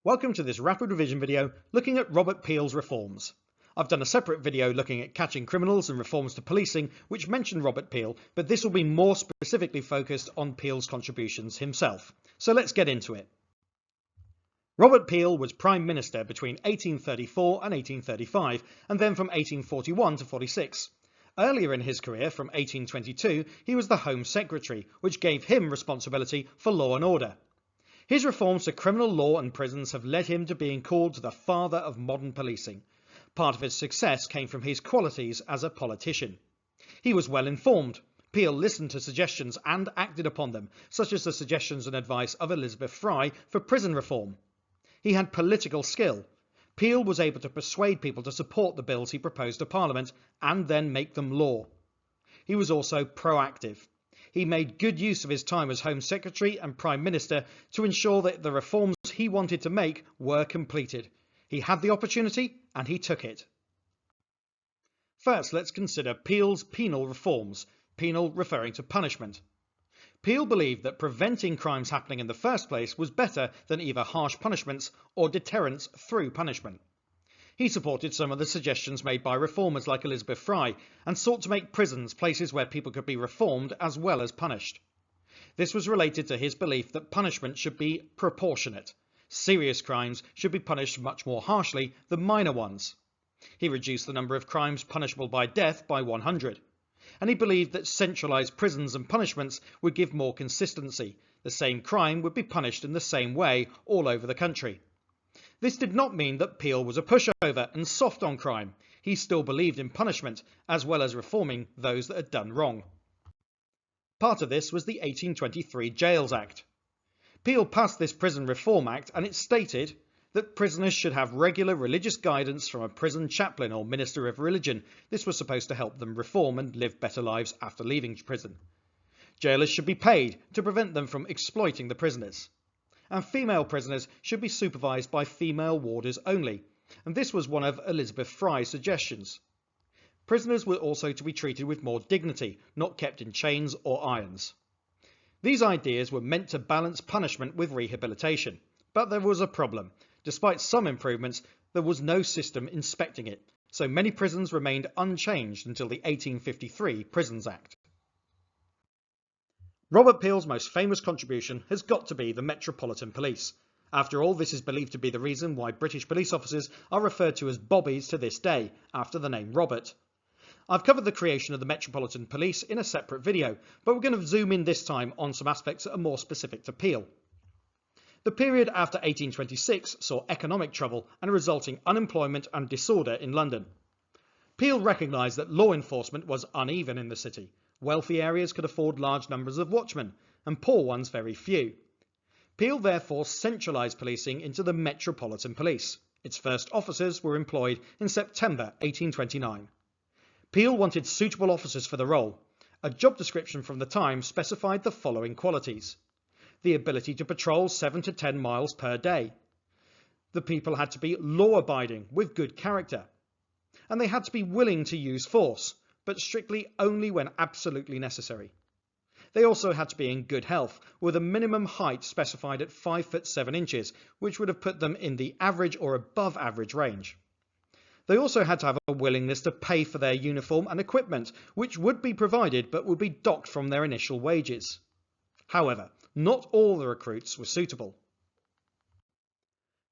Welcome to this rapid revision video looking at Robert Peel's reforms. I've done a separate video looking at catching criminals and reforms to policing which mention Robert Peel, but this will be more specifically focused on Peel's contributions himself. So let's get into it. Robert Peel was Prime Minister between 1834 and 1835 and then from 1841 to 46. Earlier in his career, from 1822, he was the Home Secretary, which gave him responsibility for law and order. His reforms to criminal law and prisons have led him to being called the father of modern policing. Part of his success came from his qualities as a politician. He was well informed. Peel listened to suggestions and acted upon them, such as the suggestions and advice of Elizabeth Fry for prison reform. He had political skill. Peel was able to persuade people to support the bills he proposed to Parliament and then make them law. He was also proactive. He made good use of his time as Home Secretary and Prime Minister to ensure that the reforms he wanted to make were completed. He had the opportunity and he took it. First, let's consider Peel's penal reforms, penal referring to punishment. Peel believed that preventing crimes happening in the first place was better than either harsh punishments or deterrence through punishment. He supported some of the suggestions made by reformers like Elizabeth Fry and sought to make prisons places where people could be reformed as well as punished. This was related to his belief that punishment should be proportionate. Serious crimes should be punished much more harshly than minor ones. He reduced the number of crimes punishable by death by 100. And he believed that centralised prisons and punishments would give more consistency. The same crime would be punished in the same way all over the country. This did not mean that Peel was a pushover and soft on crime. He still believed in punishment, as well as reforming those that had done wrong. Part of this was the 1823 Gaols Act. Peel passed this Prison Reform Act and it stated that prisoners should have regular religious guidance from a prison chaplain or minister of religion. This was supposed to help them reform and live better lives after leaving prison. Jailers should be paid to prevent them from exploiting the prisoners. And female prisoners should be supervised by female warders only, and this was one of Elizabeth Fry's suggestions. Prisoners were also to be treated with more dignity, not kept in chains or irons. These ideas were meant to balance punishment with rehabilitation, but there was a problem. Despite some improvements, there was no system inspecting it, so many prisons remained unchanged until the 1853 Prisons Act. Robert Peel's most famous contribution has got to be the Metropolitan Police. After all, this is believed to be the reason why British police officers are referred to as bobbies to this day, after the name Robert. I've covered the creation of the Metropolitan Police in a separate video, but we're going to zoom in this time on some aspects that are more specific to Peel. The period after 1826 saw economic trouble and resulting unemployment and disorder in London. Peel recognised that law enforcement was uneven in the city. Wealthy areas could afford large numbers of watchmen, and poor ones very few. Peel therefore centralised policing into the Metropolitan Police. Its first officers were employed in September 1829. Peel wanted suitable officers for the role. A job description from the time specified the following qualities. The ability to patrol 7 to 10 miles per day. The people had to be law-abiding with good character. And they had to be willing to use force, but strictly only when absolutely necessary. They also had to be in good health, with a minimum height specified at 5 foot 7 inches, which would have put them in the average or above average range. They also had to have a willingness to pay for their uniform and equipment, which would be provided but would be docked from their initial wages. However, not all the recruits were suitable.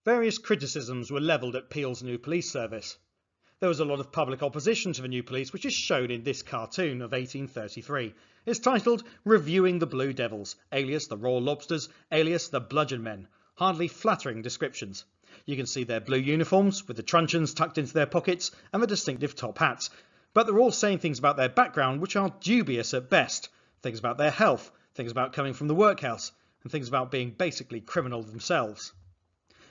Various criticisms were levelled at Peel's new police service. There was a lot of public opposition to the new police, which is shown in this cartoon of 1833. It's titled Reviewing the Blue Devils, alias the Raw Lobsters, alias the Bludgeon Men. Hardly flattering descriptions. You can see their blue uniforms with the truncheons tucked into their pockets and the distinctive top hats. But they're all saying things about their background which are dubious at best. Things about their health, things about coming from the workhouse, and things about being basically criminal themselves.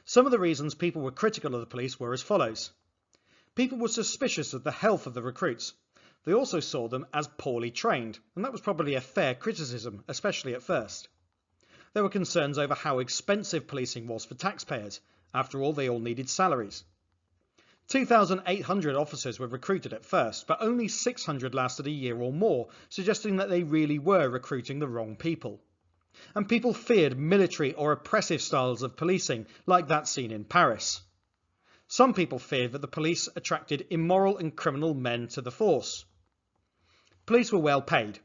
Some of the reasons people were critical of the police were as follows. People were suspicious of the health of the recruits. They also saw them as poorly trained, and that was probably a fair criticism, especially at first. There were concerns over how expensive policing was for taxpayers. After all, they all needed salaries. 2,800 officers were recruited at first, but only 600 lasted a year or more, suggesting that they really were recruiting the wrong people. And people feared military or oppressive styles of policing, like that seen in Paris. Some people feared that the police attracted immoral and criminal men to the force. Police were well paid.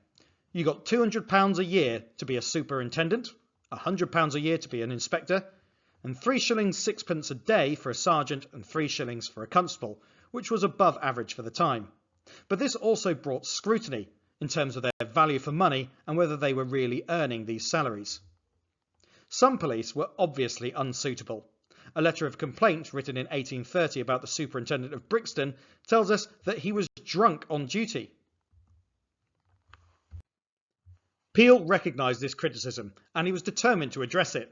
You got £200 a year to be a superintendent, £100 a year to be an inspector, and 3 shillings 6 a day for a sergeant and 3 shillings for a constable, which was above average for the time. But this also brought scrutiny in terms of their value for money and whether they were really earning these salaries. Some police were obviously unsuitable. A letter of complaint written in 1830 about the superintendent of Brixton tells us that he was drunk on duty. Peel recognised this criticism and he was determined to address it.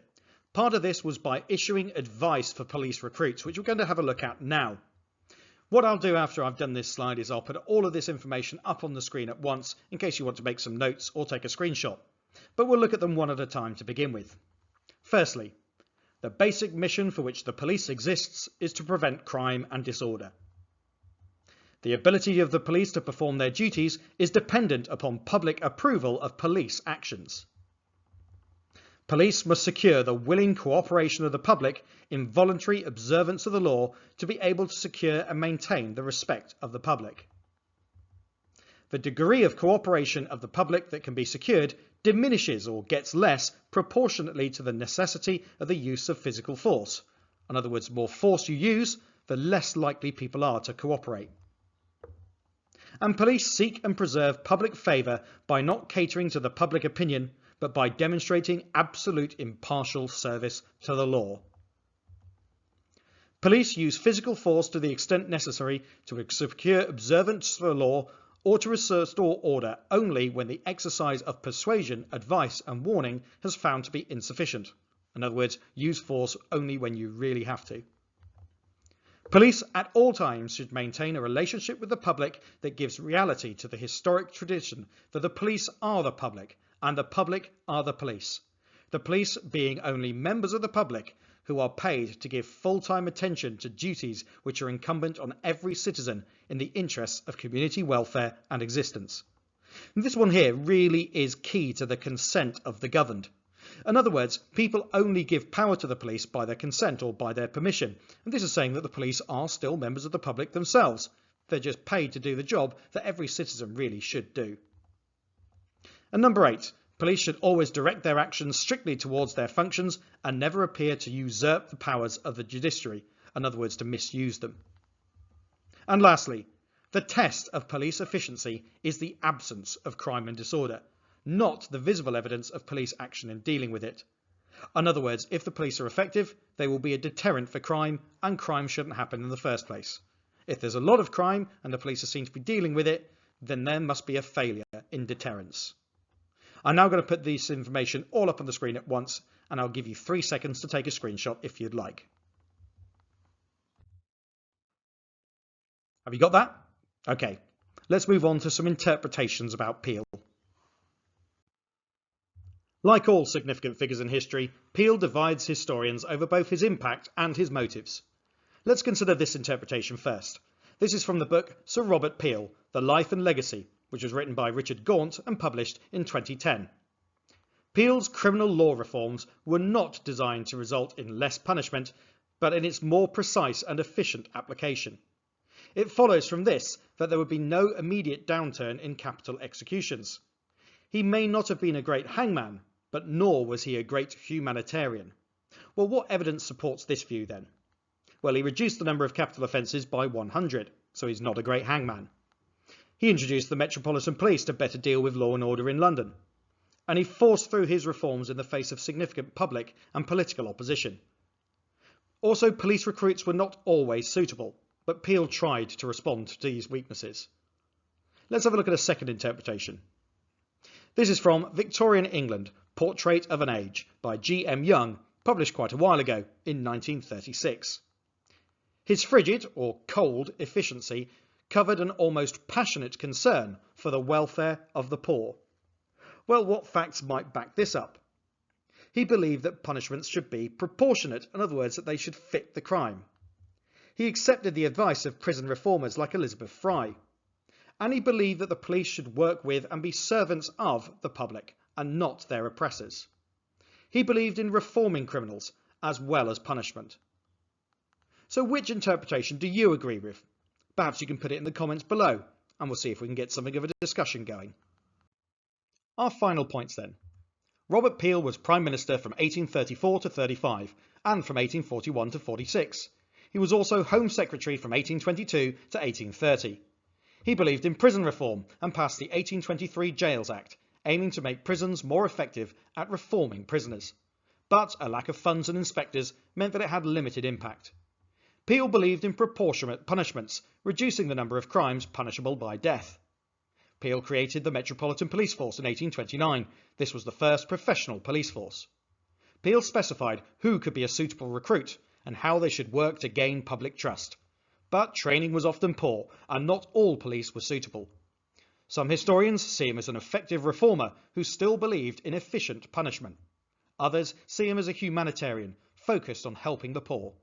Part of this was by issuing advice for police recruits, which we're going to have a look at now. What I'll do after I've done this slide is I'll put all of this information up on the screen at once in case you want to make some notes or take a screenshot. But we'll look at them one at a time to begin with. Firstly, the basic mission for which the police exists is to prevent crime and disorder. The ability of the police to perform their duties is dependent upon public approval of police actions. Police must secure the willing cooperation of the public in voluntary observance of the law to be able to secure and maintain the respect of the public. The degree of cooperation of the public that can be secured diminishes or gets less proportionately to the necessity of the use of physical force. In other words, the more force you use, the less likely people are to cooperate. And police seek and preserve public favour by not catering to the public opinion, but by demonstrating absolute impartial service to the law. Police use physical force to the extent necessary to secure observance of the law or to restore order only when the exercise of persuasion, advice and warning has found to be insufficient. In other words, use force only when you really have to. Police at all times should maintain a relationship with the public that gives reality to the historic tradition that the police are the public and the public are the police. The police being only members of the public who are paid to give full-time attention to duties which are incumbent on every citizen in the interests of community welfare and existence. And this one here really is key to the consent of the governed. In other words, people only give power to the police by their consent or by their permission. And this is saying that the police are still members of the public themselves. They're just paid to do the job that every citizen really should do. And number 8, police should always direct their actions strictly towards their functions and never appear to usurp the powers of the judiciary, in other words, to misuse them. And lastly, the test of police efficiency is the absence of crime and disorder, not the visible evidence of police action in dealing with it. In other words, if the police are effective, they will be a deterrent for crime, and crime shouldn't happen in the first place. If there's a lot of crime and the police are seen to be dealing with it, then there must be a failure in deterrence. I'm now going to put this information all up on the screen at once, and I'll give you 3 seconds to take a screenshot if you'd like. Have you got that? Okay, let's move on to some interpretations about Peel. Like all significant figures in history, Peel divides historians over both his impact and his motives. Let's consider this interpretation first. This is from the book Sir Robert Peel, The Life and Legacy, which was written by Richard Gaunt and published in 2010. Peel's criminal law reforms were not designed to result in less punishment, but in its more precise and efficient application. It follows from this that there would be no immediate downturn in capital executions. He may not have been a great hangman, but nor was he a great humanitarian. Well, what evidence supports this view then? Well, he reduced the number of capital offences by 100, so he's not a great hangman. He introduced the Metropolitan Police to better deal with law and order in London. And he forced through his reforms in the face of significant public and political opposition. Also, police recruits were not always suitable, but Peel tried to respond to these weaknesses. Let's have a look at a second interpretation. This is from Victorian England, Portrait of an Age by G.M. Young, published quite a while ago in 1936. His frigid or cold efficiency covered an almost passionate concern for the welfare of the poor. Well, what facts might back this up? He believed that punishments should be proportionate, in other words, that they should fit the crime. He accepted the advice of prison reformers like Elizabeth Fry. And he believed that the police should work with and be servants of the public and not their oppressors. He believed in reforming criminals as well as punishment. So which interpretation do you agree with? Perhaps you can put it in the comments below, and we'll see if we can get something of a discussion going. Our final points then. Robert Peel was Prime Minister from 1834 to 35 and from 1841 to 46. He was also Home Secretary from 1822 to 1830. He believed in prison reform and passed the 1823 Gaols Act, aiming to make prisons more effective at reforming prisoners. But a lack of funds and inspectors meant that it had limited impact. Peel believed in proportionate punishments, reducing the number of crimes punishable by death. Peel created the Metropolitan Police Force in 1829. This was the first professional police force. Peel specified who could be a suitable recruit and how they should work to gain public trust. But training was often poor, and not all police were suitable. Some historians see him as an effective reformer who still believed in efficient punishment. Others see him as a humanitarian, focused on helping the poor.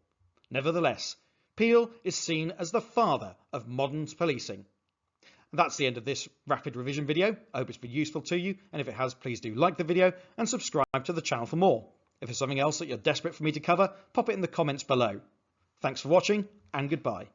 Nevertheless, Peel is seen as the father of modern policing. That's the end of this rapid revision video. I hope it's been useful to you, and if it has, please do like the video and subscribe to the channel for more. If there's something else that you're desperate for me to cover, pop it in the comments below. Thanks for watching, and goodbye.